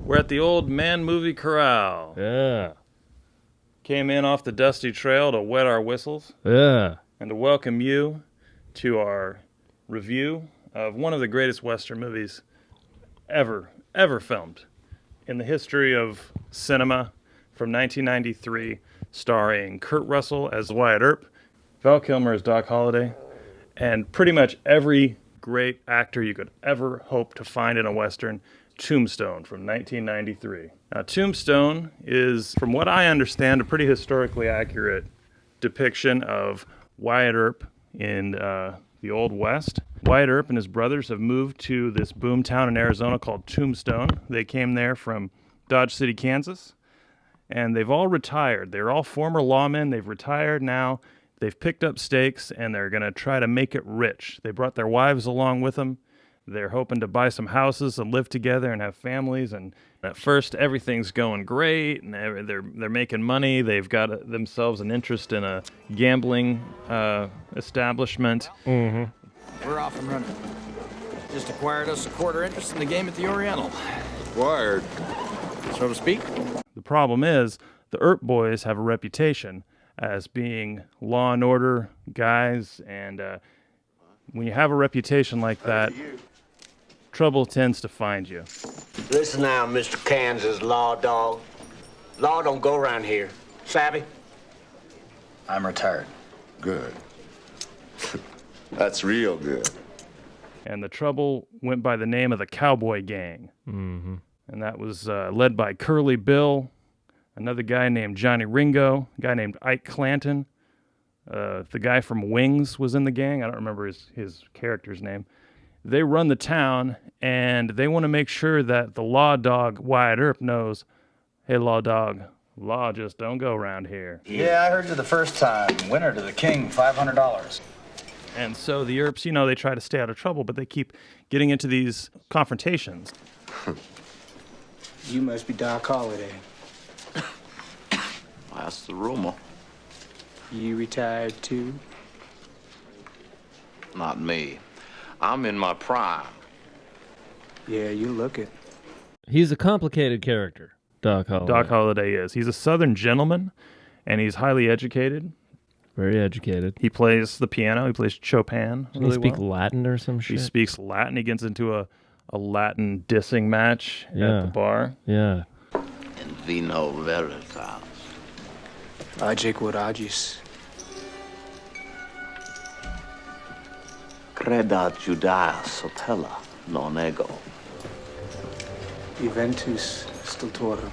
We're at the old Man Movie Corral. Yeah. Came in off the dusty trail to wet our whistles. Yeah. And to welcome you to our review of one of the greatest Western movies ever filmed in the history of cinema, from 1993, starring Kurt Russell as Wyatt Earp, Val Kilmer as Doc Holliday, and pretty much every great actor you could ever hope to find in a Western. Tombstone from 1993. Now, Tombstone is, from what I understand, a pretty historically accurate depiction of Wyatt Earp in the Old West. Wyatt Earp and his brothers have moved to this boom town in Arizona called Tombstone. They came there from Dodge City, Kansas, and they've all retired. They're all former lawmen. They've retired now. They've picked up stakes, and they're going to try to make it rich. They brought their wives along with them. They're hoping to buy some houses and live together and have families. And at first, everything's going great, and they're making money. They've got themselves an interest in a gambling establishment. Mm-hmm. We're off and running. Just acquired us a quarter interest in the game at the Oriental. Acquired, so to speak. The problem is, the Earp boys have a reputation as being law and order guys, and when you have a reputation like that, trouble tends to find you. Listen now, Mr. Kansas law dog. Law don't go around here. Savvy? I'm retired. Good. That's real good. And the trouble went by the name of the Cowboy Gang. Mm-hmm. And that was led by Curly Bill, another guy named Johnny Ringo, a guy named Ike Clanton. The guy from Wings was in the gang. I don't remember his character's name. They run the town, and they want to make sure that the law dog, Wyatt Earp, knows, hey, law dog, law just don't go around here. Yeah, I heard you the first time. Winner to the king, $500. And so the Earps, they try to stay out of trouble, but they keep getting into these confrontations. You must be Doc Holliday. That's the rumor. You retired too? Not me. I'm in my prime. Yeah, you look it. He's a complicated character, Doc Holliday. Doc Holliday is. He's a Southern gentleman, and he's highly educated. Very educated. He plays the piano. He plays Chopin really He speak well. Latin or some shit? He speaks Latin. He gets into a Latin dissing match at the bar. Yeah. In vino veritas. Age quod Creda Judaea sotella non ego. Eventus stultorum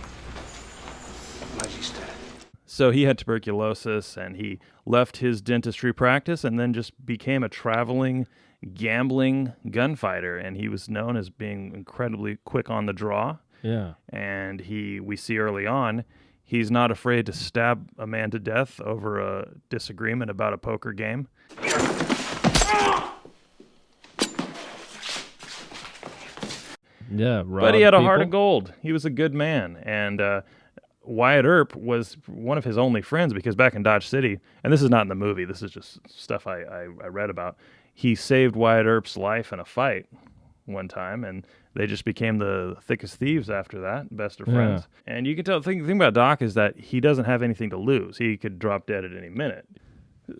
magister. So he had tuberculosis, and he left his dentistry practice and then just became a traveling, gambling gunfighter. And he was known as being incredibly quick on the draw. Yeah. And we see early on, he's not afraid to stab a man to death over a disagreement about a poker game. Yeah, but he had a heart of gold. He was a good man. And Wyatt Earp was one of his only friends, because back in Dodge City, and this is not in the movie, this is just stuff I read about, he saved Wyatt Earp's life in a fight one time, and they just became the thickest thieves after that, best of friends. And you can tell, the thing about Doc is that he doesn't have anything to lose. He could drop dead at any minute.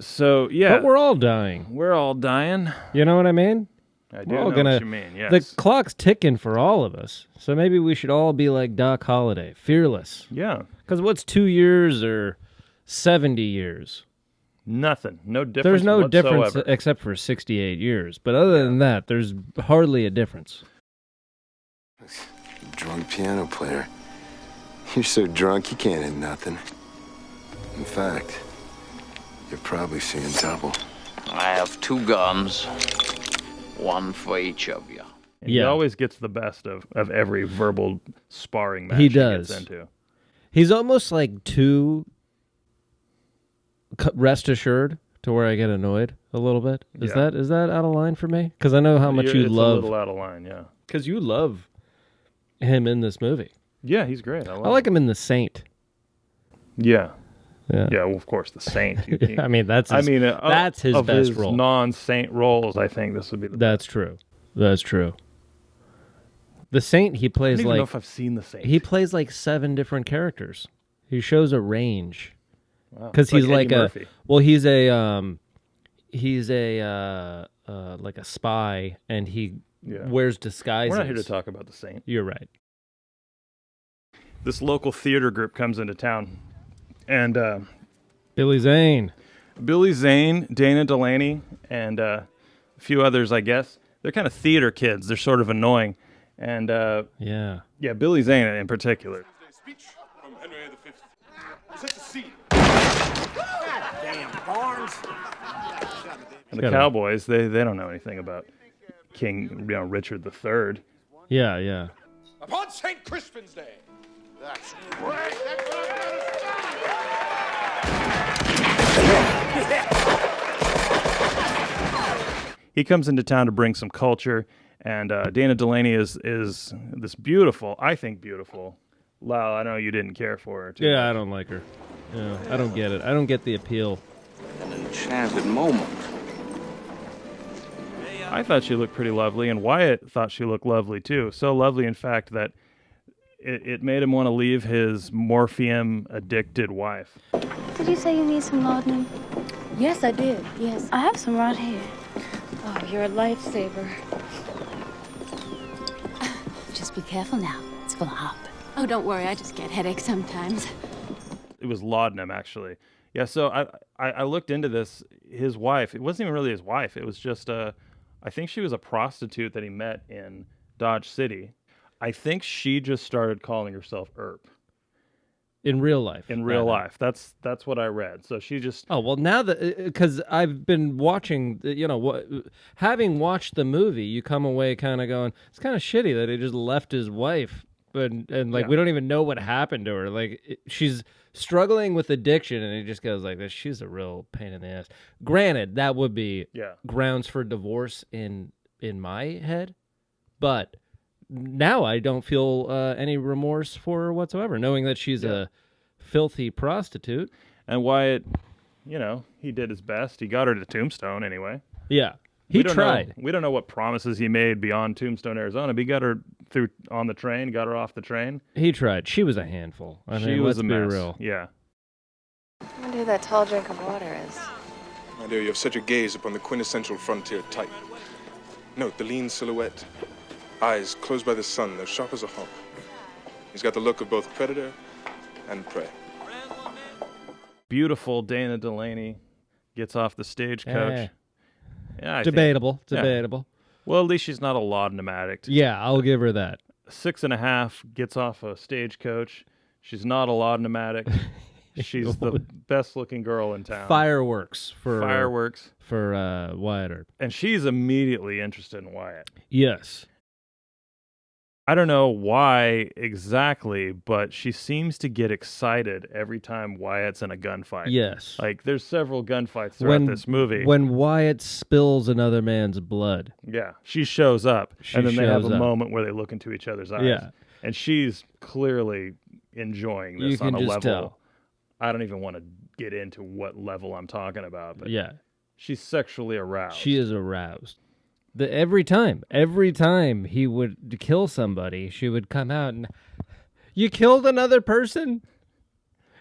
So, yeah. But we're all dying. We're all dying. You know what I mean? I do know what you mean, yes. The clock's ticking for all of us, so maybe we should all be like Doc Holliday, fearless. Yeah. Because what's 2 years or 70 years? Nothing. No difference. There's no whatsoever. difference except for 68 years. But other than that, there's hardly a difference. Drunk piano player. You're so drunk you can't hit nothing. In fact, you're probably seeing double. I have 2 guns. One for each of you. And he always gets the best of every verbal sparring match he does. Gets into. He's almost like too rest assured to where I get annoyed a little bit. Is that out of line for me? Because I know how much you love. It's a little out of line, yeah. Because you love him in this movie. Yeah, he's great. I like him in The Saint. Yeah. Yeah. Yeah, well, of course, The Saint. I mean, that's his, that's his of best his role. non-Saint roles, I think this would be the That's true. That's true. The Saint, he I plays don't even like know if I've seen The Saint. he plays like 7 different characters. He shows a range Wow. because he's like Eddie a Murphy. well, he's a like a spy, and he wears disguises. We're not here to talk about The Saint. You're right. This local theater group comes into town, and Billy Zane. Billy Zane, Dana Delaney, and a few others, I guess. They're kind of theater kids. They're sort of annoying. And Yeah. Billy Zane in particular. Speech from Henry V. Set the scene. Damn Barnes. And the Cowboys, they don't know anything about King, Richard III. Yeah, yeah. Upon St. Crispin's Day. That's great. He comes into town to bring some culture, and Dana Delaney is this beautiful, I think beautiful. Lyle, I know you didn't care for her. Too Yeah, much. I don't like her. Yeah, I don't get it. I don't get the appeal. An enchanted moment. I thought she looked pretty lovely, and Wyatt thought she looked lovely too. So lovely, in fact, that it made him want to leave his morphium-addicted wife. Did you say you need some laudanum? Yes, I did. Yes. I have some right here. Oh, you're a lifesaver. Just be careful now. It's gonna hop. Oh, don't worry. I just get headaches sometimes. It was laudanum, actually. Yeah, so I looked into this. His wife, it wasn't even really his wife. It was just, I think she was a prostitute that he met in Dodge City. I think she just started calling herself Earp. In real life. In real life. That's what I read. So she just... Oh, well, now that... Because I've been watching, having watched the movie, you come away kind of going, it's kind of shitty that he just left his wife. And we don't even know what happened to her. Like, she's struggling with addiction, and he just goes like this. She's a real pain in the ass. Granted, that would be grounds for divorce in my head, but now I don't feel any remorse for her whatsoever, knowing that she's a filthy prostitute. And Wyatt, he did his best. He got her to Tombstone anyway. Yeah. He tried. We don't know what promises he made beyond Tombstone, Arizona, but he got her on the train, got her off the train. He tried. She was a handful. She was let's a be mess. real. Yeah. I wonder who that tall drink of water is. My dear, you have such a gaze upon the quintessential frontier type. Note the lean silhouette. Eyes closed by the sun, they're sharp as a hawk. He's got the look of both predator and prey. Beautiful Dana Delaney gets off the stagecoach. Yeah, Debatable. Debatable. Well, at least she's not a laudanum addict. Yeah, I'll give her that. 6.5, gets off a stagecoach. She's not a laudanum addict. She's the best-looking girl in town. Fireworks for Wyatt Earp. And she's immediately interested in Wyatt. Yes. I don't know why exactly, but she seems to get excited every time Wyatt's in a gunfight. Yes. Like, there's several gunfights throughout this movie. When Wyatt spills another man's blood. Yeah. She shows up, and then they have a up. moment where they look into each other's eyes. Yeah. And she's clearly enjoying this You on can a just level. tell. I don't even want to get into what level I'm talking about, but yeah. She's sexually aroused. She is aroused. Every time he would kill somebody, she would come out and, you killed another person?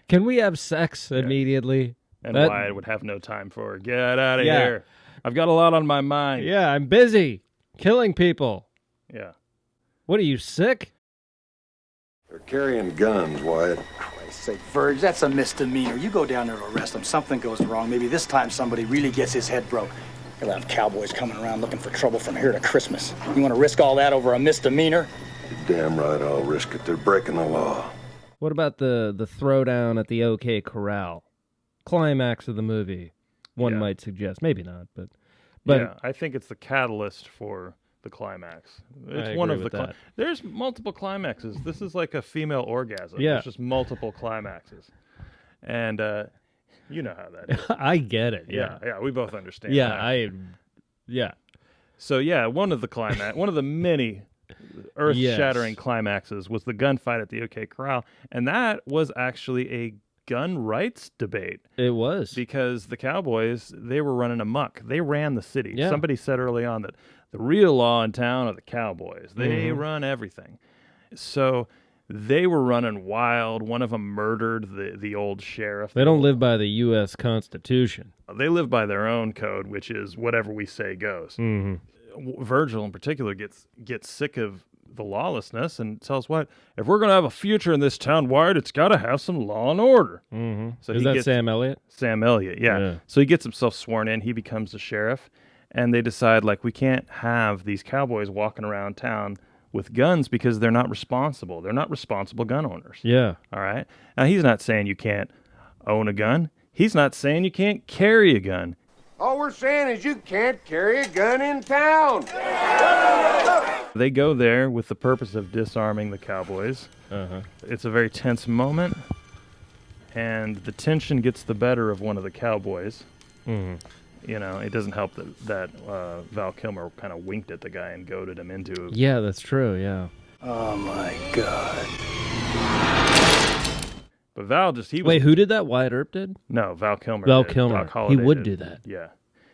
Can we have sex immediately? And Wyatt would have no time for her. Get out of here. I've got a lot on my mind. Yeah, I'm busy killing people. Yeah. What are you, sick? They're carrying guns, Wyatt. Christ's sake, Verge, that's a misdemeanor. You go down there to arrest them. Something goes wrong. Maybe this time somebody really gets his head broke. You'll have cowboys coming around looking for trouble from here to Christmas. You want to risk all that over a misdemeanor? You're damn right I'll risk it. They're breaking the law. What about the throwdown at the OK Corral? Climax of the movie, one might suggest. Maybe not, but yeah, I think it's the catalyst for the climax. It's one of the there's multiple climaxes. This is like a female orgasm. Yeah. There's just multiple climaxes. And you know how that is. I get it. Yeah, we both understand. Yeah, that. yeah. So yeah, one of the many earth-shattering climaxes was the gunfight at the OK Corral, and that was actually a gun rights debate. It was. Because the Cowboys, they were running amok. They ran the city. Yeah. Somebody said early on that the real law in town are the Cowboys. They run everything. So they were running wild. One of them murdered the old sheriff. They don't live by the U.S. Constitution. They live by their own code, which is whatever we say goes. Virgil in particular gets sick of the lawlessness and tells Wyatt, if we're going to have a future in this town, Wyatt, it's got to have some law and order. So is that Sam Elliott? Sam Elliott, yeah. So he gets himself sworn in. He becomes the sheriff, and they decide, like, we can't have these cowboys walking around town with guns because they're not responsible. They're not responsible gun owners. Yeah. All right? Now, he's not saying you can't own a gun. He's not saying you can't carry a gun. All we're saying is you can't carry a gun in town. They go there with the purpose of disarming the Cowboys. It's a very tense moment, and the tension gets the better of one of the Cowboys. You know, it doesn't help that Val Kilmer kind of winked at the guy and goaded him into it. Yeah, that's true, yeah. Oh, my God. But Val just, he was... Wait, who did that? Wyatt Earp did? No, Val Kilmer Val did. Kilmer. Doc Holliday He would did. do that. Yeah.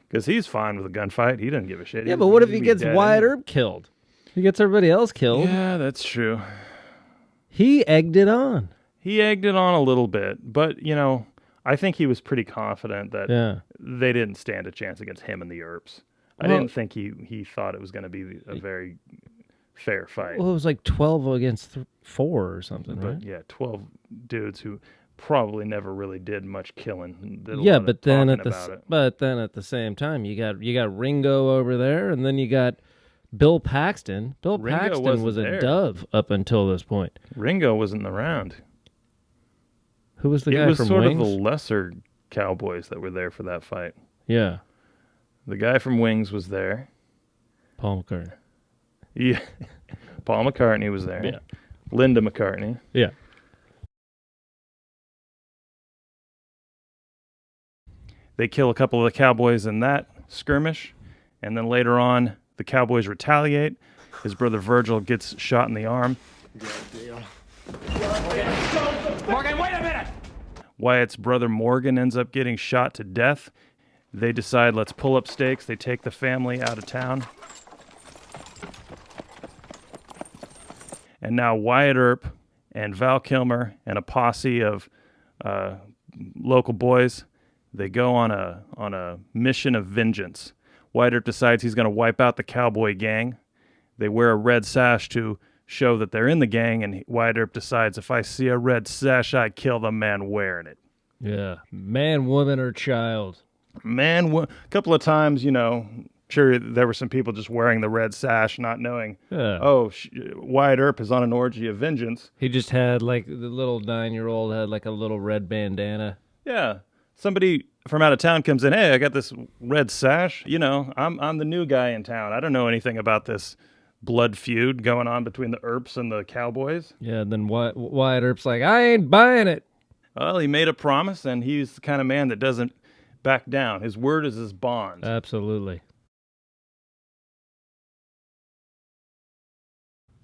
Because he's fine with a gunfight. He doesn't give a shit. Yeah, but what if he gets Wyatt Earp killed? He gets everybody else killed. Yeah, that's true. He egged it on. He egged it on a little bit, but, you know, I think he was pretty confident that they didn't stand a chance against him and the Earps. I didn't think he thought it was going to be a very fair fight. Well, it was like 12 against 4 or something, But right? yeah, 12 dudes who probably never really did much killing. Did a Yeah, lot of but then talking at the same time, you got Ringo over there, and then you got Bill Paxton. Bill Ringo Paxton wasn't was a there. dove up until this point. Ringo wasn't around. Who was the It guy was from sort Wings? of the lesser Cowboys that were there for that fight. Yeah, The guy from Wings was there. Paul McCartney. Yeah, Paul McCartney was there. Yeah. Linda McCartney. Yeah. They kill a couple of the Cowboys in that skirmish, and then later on, the Cowboys retaliate. His brother Virgil gets shot in the arm. Morgan, wait a minute! Wyatt's brother Morgan ends up getting shot to death. They decide, let's pull up stakes. They take the family out of town. And now Wyatt Earp and Val Kilmer and a posse of local boys, they go on a mission of vengeance. Wyatt Earp decides he's going to wipe out the cowboy gang. They wear a red sash to show that they're in the gang, and Wyatt Earp decides, if I see a red sash, I kill the man wearing it. Yeah. Man, woman, or child. A couple of times, you know, sure, there were some people just wearing the red sash, not knowing, Wyatt Earp is on an orgy of vengeance. He just had, like, the little 9-year-old had, like, a little red bandana. Yeah. Somebody from out of town comes in, hey, I got this red sash. You know, I'm the new guy in town. I don't know anything about this blood feud going on between the Earps and the Cowboys. Yeah, and then Wyatt Earp's like, I ain't buying it. Well, he made a promise, and he's the kind of man that doesn't back down. His word is his bond. Absolutely.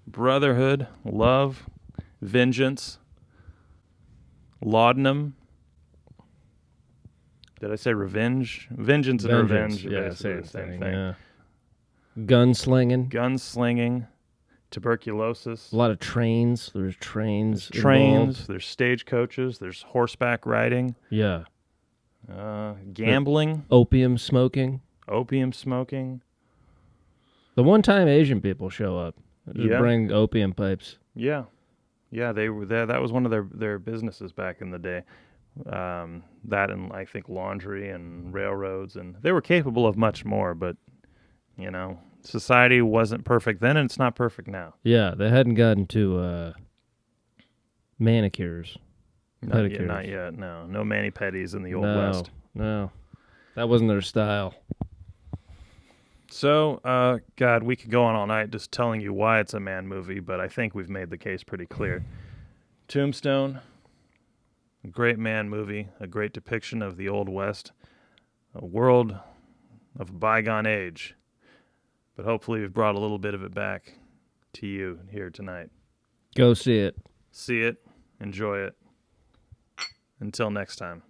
Brotherhood, love, vengeance, laudanum. Did I say revenge? Vengeance and revenge are Yeah, basically the same thing. Yeah. Gunslinging. Gunslinging, tuberculosis. A lot of trains. There's trains. Trains. There's stagecoaches. There's horseback riding. Yeah. Gambling. Opium smoking. Opium smoking. The one time Asian people show up, just bring opium pipes. Yeah. Yeah, they were there. That was one of their businesses back in the day. That and I think laundry and railroads, and they were capable of much more, but you know, society wasn't perfect then, and it's not perfect now. Yeah, they hadn't gotten to manicures. Pedicures. Not yet, no. No mani-pedis in the Old West. No, that wasn't their style. So, God, we could go on all night just telling you why it's a man movie, but I think we've made the case pretty clear. Tombstone, a great man movie, a great depiction of the Old West, a world of a bygone age, but hopefully we've brought a little bit of it back to you here tonight. Go see it. See it, enjoy it. Until next time.